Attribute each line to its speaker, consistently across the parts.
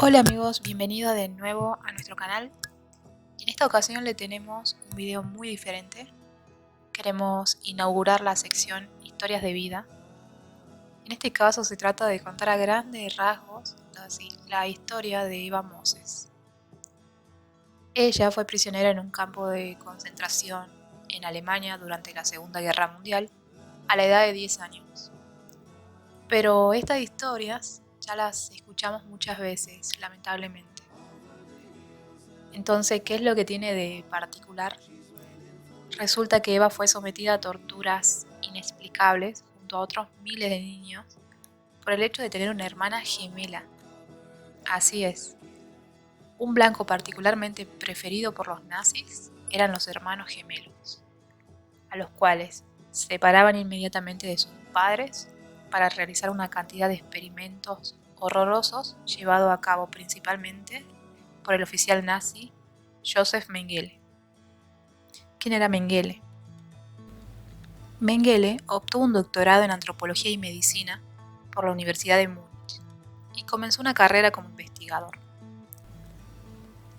Speaker 1: Hola amigos, bienvenidos de nuevo a nuestro canal. En esta ocasión le tenemos un video muy diferente. Queremos inaugurar la sección Historias de vida. En este caso se trata de contar a grandes rasgos la historia de Eva Moses. Ella fue prisionera en un campo de concentración en Alemania durante la Segunda Guerra Mundial a la edad de 10 años. Pero estas historias ya las escuchamos muchas veces, lamentablemente. Entonces, ¿qué es lo que tiene de particular? Resulta que Eva fue sometida a torturas inexplicables junto a otros miles de niños por el hecho de tener una hermana gemela. Así es. Un blanco particularmente preferido por los nazis eran los hermanos gemelos, a los cuales separaban inmediatamente de sus padres para realizar una cantidad de experimentos horrorosos llevados a cabo principalmente por el oficial nazi Josef Mengele. ¿Quién era Mengele? Mengele obtuvo un doctorado en antropología y medicina por la Universidad de Múnich y comenzó una carrera como investigador.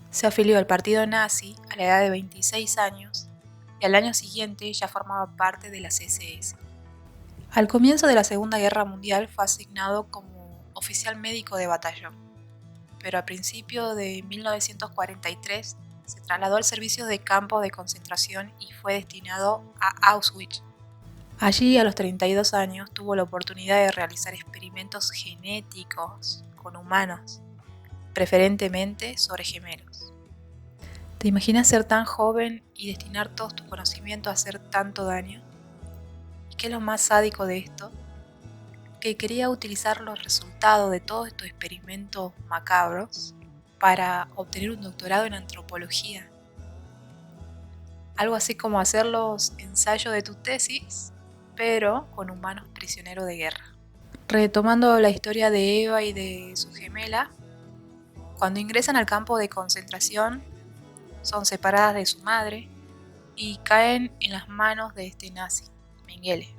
Speaker 1: Se afilió al partido nazi a la edad de 26 años y al año siguiente ya formaba parte de las SS. Al comienzo de la Segunda Guerra Mundial fue asignado como oficial médico de batallón, pero a principios de 1943 se trasladó al servicio de campos de concentración y fue destinado a Auschwitz. Allí, a los 32 años, tuvo la oportunidad de realizar experimentos genéticos con humanos, preferentemente sobre gemelos. ¿Te imaginas ser tan joven y destinar todos tus conocimientos a hacer tanto daño? ¿Y qué es lo más sádico de esto? Que quería utilizar los resultados de todos estos experimentos macabros para obtener un doctorado en antropología. Algo así como hacer los ensayos de tu tesis, pero con humanos prisioneros de guerra. Retomando la historia de Eva y de su gemela, cuando ingresan al campo de concentración, son separadas de su madre y caen en las manos de este nazi, Mengele.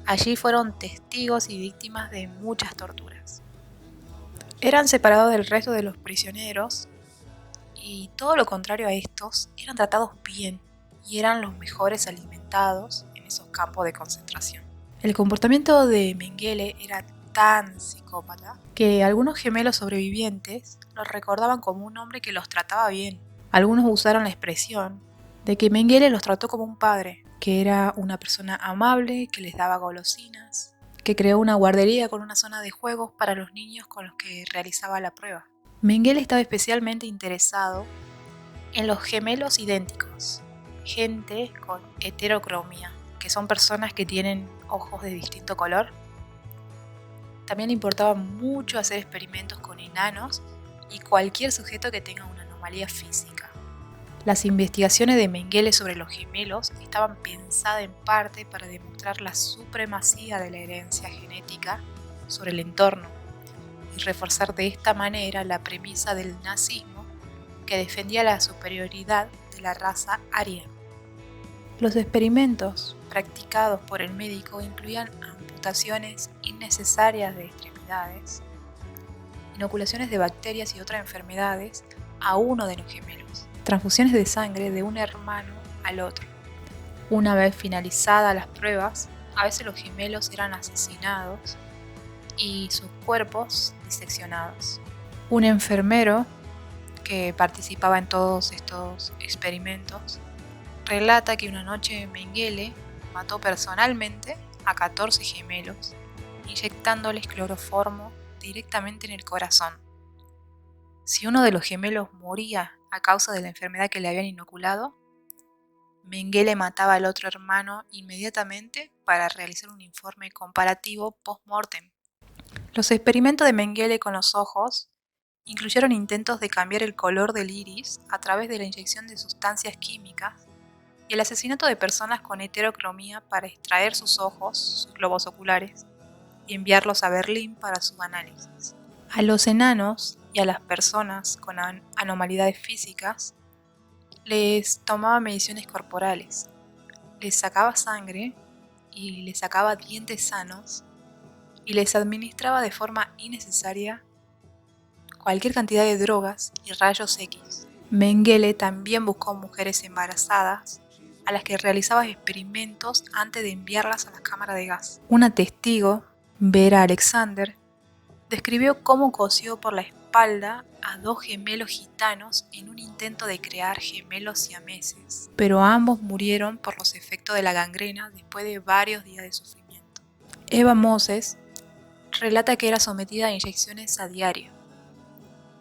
Speaker 1: Allí fueron testigos y víctimas de muchas torturas. Eran separados del resto de los prisioneros y todo lo contrario a estos, eran tratados bien y eran los mejores alimentados en esos campos de concentración. El comportamiento de Mengele era tan psicópata que algunos gemelos sobrevivientes los recordaban como un hombre que los trataba bien. Algunos usaron la expresión de que Mengele los trató como un padre, que era una persona amable, que les daba golosinas, que creó una guardería con una zona de juegos para los niños con los que realizaba la prueba. Mengele estaba especialmente interesado en los gemelos idénticos, gente con heterocromía, que son personas que tienen ojos de distinto color. También le importaba mucho hacer experimentos con enanos y cualquier sujeto que tenga una anomalía física. Las investigaciones de Mengele sobre los gemelos estaban pensadas en parte para demostrar la supremacía de la herencia genética sobre el entorno y reforzar de esta manera la premisa del nazismo que defendía la superioridad de la raza aria. Los experimentos practicados por el médico incluían amputaciones innecesarias de extremidades, inoculaciones de bacterias y otras enfermedades a uno de los gemelos, transfusiones de sangre de un hermano al otro. Una vez finalizadas las pruebas, a veces los gemelos eran asesinados y sus cuerpos diseccionados. Un enfermero que participaba en todos estos experimentos relata que una noche Mengele mató personalmente a 14 gemelos, inyectándoles cloroformo directamente en el corazón. Si uno de los gemelos moría a causa de la enfermedad que le habían inoculado, Mengele mataba al otro hermano inmediatamente para realizar un informe comparativo post-mortem. Los experimentos de Mengele con los ojos incluyeron intentos de cambiar el color del iris a través de la inyección de sustancias químicas y el asesinato de personas con heterocromía para extraer sus ojos, sus globos oculares, y enviarlos a Berlín para su análisis. A los enanos y a las personas con anomalidades físicas les tomaba mediciones corporales, les sacaba sangre y les sacaba dientes sanos y les administraba de forma innecesaria cualquier cantidad de drogas y rayos X. Mengele también buscó mujeres embarazadas a las que realizaba experimentos antes de enviarlas a la cámara de gas. Una testigo, Vera Alexander, describió cómo cosió por la espalda a 2 gemelos gitanos en un intento de crear gemelos siameses, pero ambos murieron por los efectos de la gangrena después de varios días de sufrimiento. Eva Moses relata que era sometida a inyecciones a diario.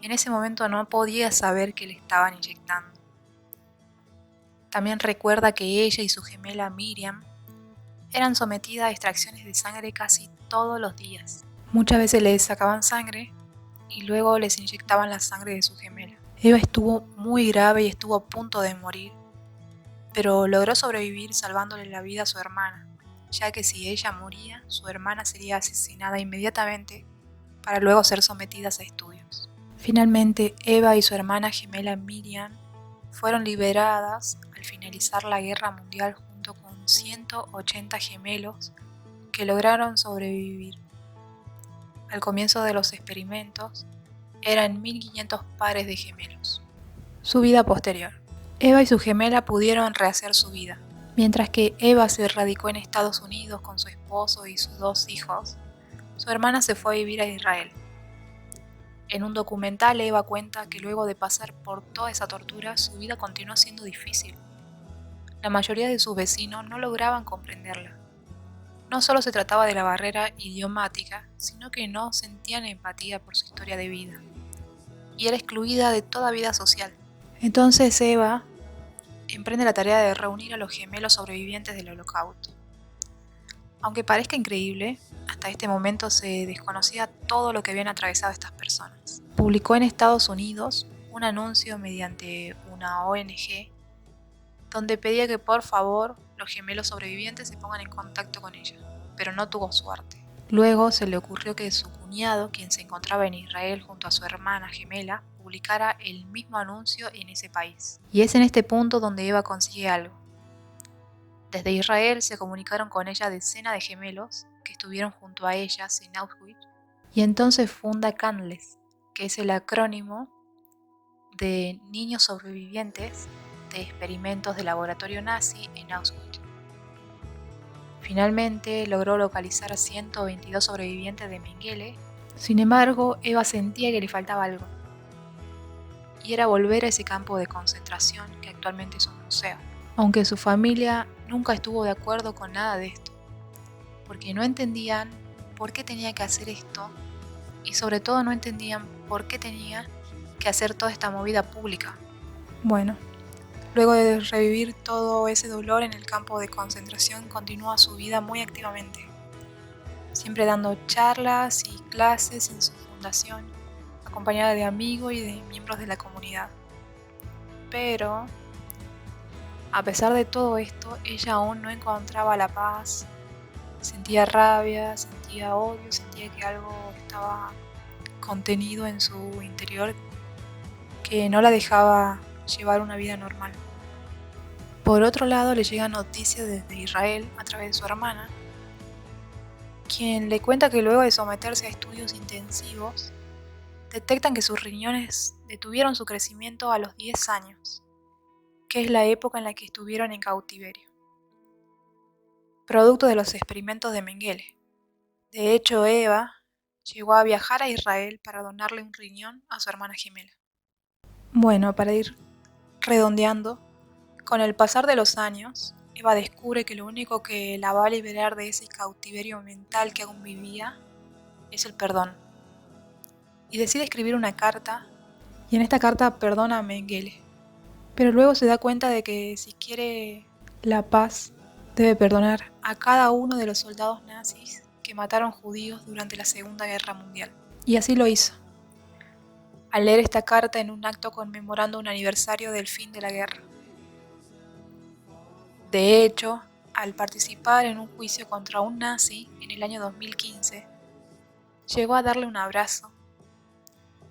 Speaker 1: En ese momento no podía saber que le estaban inyectando. También recuerda que ella y su gemela Miriam eran sometidas a extracciones de sangre casi todos los días. Muchas veces les sacaban sangre y luego les inyectaban la sangre de su gemela. Eva estuvo muy grave y estuvo a punto de morir, pero logró sobrevivir salvándole la vida a su hermana, ya que si ella moría, su hermana sería asesinada inmediatamente para luego ser sometidas a estudios. Finalmente, Eva y su hermana gemela Miriam fueron liberadas al finalizar la Guerra Mundial junto con 180 gemelos que lograron sobrevivir. Al comienzo de los experimentos, eran 1500 pares de gemelos. Su vida posterior. Eva y su gemela pudieron rehacer su vida. Mientras que Eva se radicó en Estados Unidos con su esposo y sus 2 hijos, su hermana se fue a vivir a Israel. En un documental, Eva cuenta que luego de pasar por toda esa tortura, su vida continuó siendo difícil. La mayoría de sus vecinos no lograban comprenderla. No solo se trataba de la barrera idiomática, sino que no sentían empatía por su historia de vida. Y era excluida de toda vida social. Entonces Eva emprende la tarea de reunir a los gemelos sobrevivientes del Holocausto. Aunque parezca increíble, hasta este momento se desconocía todo lo que habían atravesado estas personas. Publicó en Estados Unidos un anuncio mediante una ONG donde pedía que por favor los gemelos sobrevivientes se pongan en contacto con ella, pero no tuvo suerte. Luego se le ocurrió que su cuñado, quien se encontraba en Israel junto a su hermana gemela, publicara el mismo anuncio en ese país. Y es en este punto donde Eva consigue algo. Desde Israel se comunicaron con ella decenas de gemelos que estuvieron junto a ellas en Auschwitz, y entonces funda CANLES, que es el acrónimo de Niños Sobrevivientes de Experimentos de Laboratorio Nazi en Auschwitz. Finalmente logró localizar a 122 sobrevivientes de Mengele. Sin embargo, Eva sentía que le faltaba algo, y era volver a ese campo de concentración que actualmente es un museo. Aunque su familia nunca estuvo de acuerdo con nada de esto, porque no entendían por qué tenía que hacer esto, y sobre todo no entendían por qué tenía que hacer toda esta movida pública. Bueno, luego de revivir todo ese dolor en el campo de concentración, continúa su vida muy activamente, siempre dando charlas y clases en su fundación, acompañada de amigos y de miembros de la comunidad. Pero, a pesar de todo esto, ella aún no encontraba la paz, sentía rabia, sentía odio, sentía que algo estaba contenido en su interior que no la dejaba llevar una vida normal. Por otro lado, le llegan noticias desde Israel a través de su hermana, quien le cuenta que luego de someterse a estudios intensivos, detectan que sus riñones detuvieron su crecimiento a los 10 años, que es la época en la que estuvieron en cautiverio, producto de los experimentos de Mengele. De hecho, Eva llegó a viajar a Israel para donarle un riñón a su hermana gemela. Bueno, para ir redondeando, con el pasar de los años, Eva descubre que lo único que la va a liberar de ese cautiverio mental que aún vivía es el perdón. Y decide escribir una carta, y en esta carta perdona a Mengele. Pero luego se da cuenta de que si quiere la paz, debe perdonar a cada uno de los soldados nazis que mataron judíos durante la Segunda Guerra Mundial. Y así lo hizo, al leer esta carta en un acto conmemorando un aniversario del fin de la guerra. De hecho, al participar en un juicio contra un nazi en el año 2015, llegó a darle un abrazo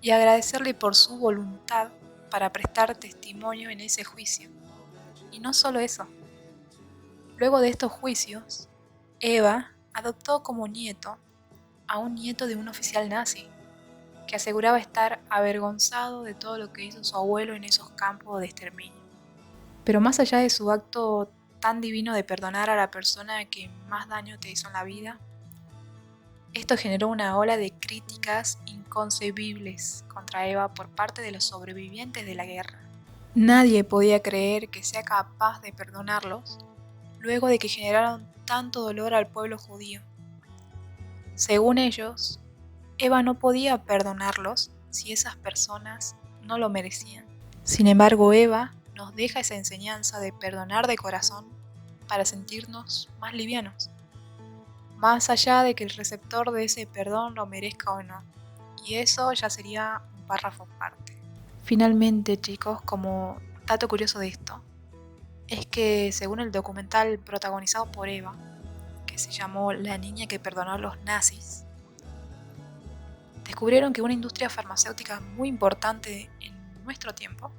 Speaker 1: y agradecerle por su voluntad para prestar testimonio en ese juicio. Y no solo eso. Luego de estos juicios, Eva adoptó como nieto a un nieto de un oficial nazi. que aseguraba estar avergonzado de todo lo que hizo su abuelo en esos campos de exterminio. Pero más allá de su acto tan divino de perdonar a la persona que más daño te hizo en la vida, esto generó una ola de críticas inconcebibles contra Eva por parte de los sobrevivientes de la guerra. Nadie podía creer que sea capaz de perdonarlos luego de que generaron tanto dolor al pueblo judío. Según ellos, Eva no podía perdonarlos si esas personas no lo merecían. Sin embargo, Eva nos deja esa enseñanza de perdonar de corazón para sentirnos más livianos, más allá de que el receptor de ese perdón lo merezca o no. Y eso ya sería un párrafo aparte. Finalmente, chicos, como dato curioso de esto, es que según el documental protagonizado por Eva, que se llamó La niña que perdonó a los nazis, descubrieron que una industria farmacéutica muy importante en nuestro tiempo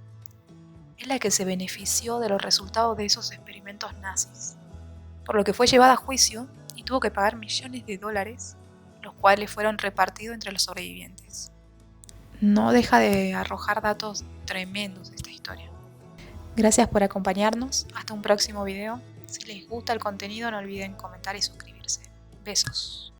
Speaker 1: es la que se benefició de los resultados de esos experimentos nazis, por lo que fue llevada a juicio y tuvo que pagar millones de dólares, los cuales fueron repartidos entre los sobrevivientes. No deja de arrojar datos tremendos esta historia. Gracias por acompañarnos, hasta un próximo video. Si les gusta el contenido no olviden comentar y suscribirse. Besos.